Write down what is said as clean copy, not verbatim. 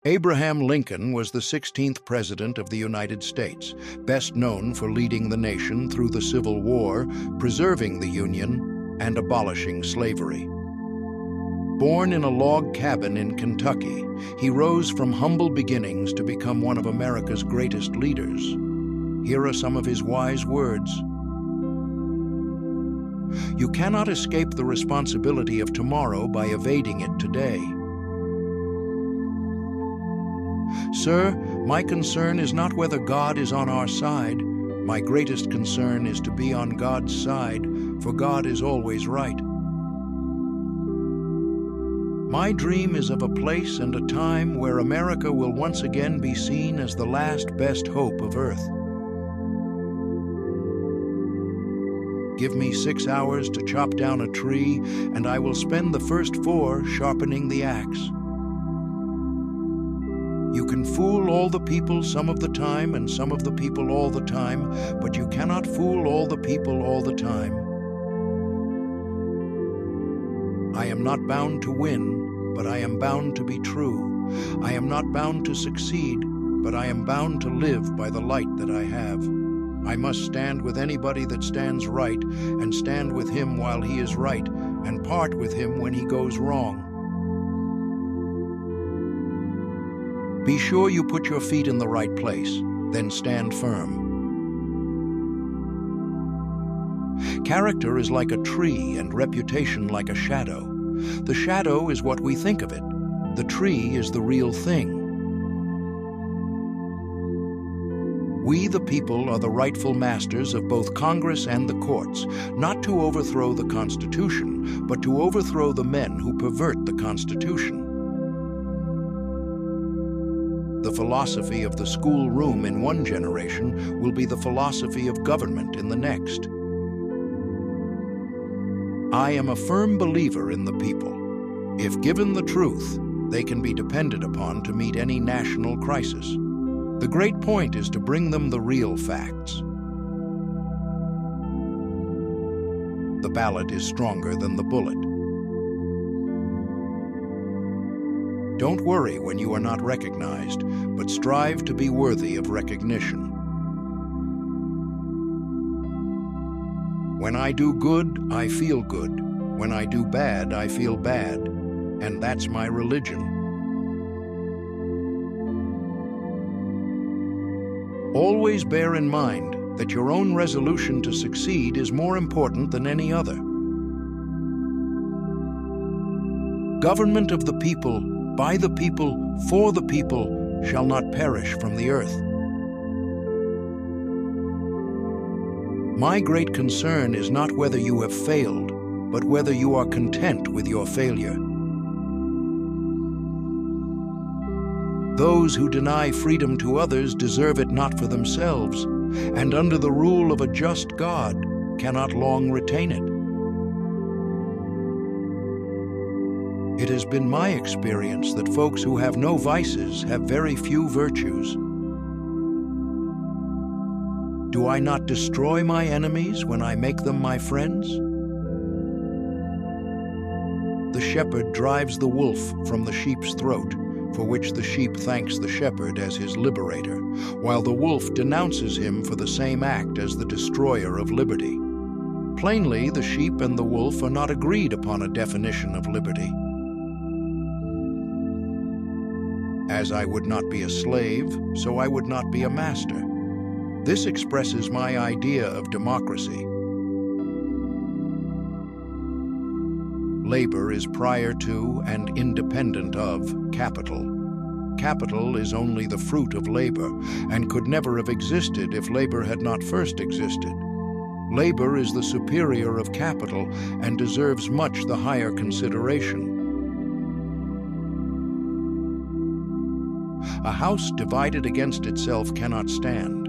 Abraham Lincoln was the 16th President of the United States, best known for leading the nation through the Civil War, preserving the Union, and abolishing slavery. Born in a log cabin in Kentucky, he rose from humble beginnings to become one of America's greatest leaders. Here are some of his wise words. You cannot escape the responsibility of tomorrow by evading it today. Sir, my concern is not whether God is on our side. My greatest concern is to be on God's side, for God is always right. My dream is of a place and a time where America will once again be seen as the last best hope of Earth. Give me 6 hours to chop down a tree, and I will spend the first 4 sharpening the axe. You can fool all the people some of the time and some of the people all the time, but you cannot fool all the people all the time. I am not bound to win, but I am bound to be true. I am not bound to succeed, but I am bound to live by the light that I have. I must stand with anybody that stands right, and stand with him while he is right, and part with him when he goes wrong. Be sure you put your feet in the right place, then stand firm. Character is like a tree and reputation like a shadow. The shadow is what we think of it. The tree is the real thing. We, the people, are the rightful masters of both Congress and the courts, not to overthrow the Constitution, but to overthrow the men who pervert the Constitution. The philosophy of the schoolroom in one generation will be the philosophy of government in the next. I am a firm believer in the people. If given the truth, they can be depended upon to meet any national crisis. The great point is to bring them the real facts. The ballot is stronger than the bullet. Don't worry when you are not recognized, but strive to be worthy of recognition. When I do good, I feel good. When I do bad, I feel bad. And that's my religion. Always bear in mind that your own resolution to succeed is more important than any other. Government of the people, by the people, for the people, shall not perish from the earth. My great concern is not whether you have failed, but whether you are content with your failure. Those who deny freedom to others deserve it not for themselves, and under the rule of a just God cannot long retain it. It has been my experience that folks who have no vices have very few virtues. Do I not destroy my enemies when I make them my friends? The shepherd drives the wolf from the sheep's throat, for which the sheep thanks the shepherd as his liberator, while the wolf denounces him for the same act as the destroyer of liberty. Plainly, the sheep and the wolf are not agreed upon a definition of liberty. As I would not be a slave, so I would not be a master. This expresses my idea of democracy. Labor is prior to and independent of capital. Capital is only the fruit of labor, and could never have existed if labor had not first existed. Labor is the superior of capital and deserves much the higher consideration. A house divided against itself cannot stand.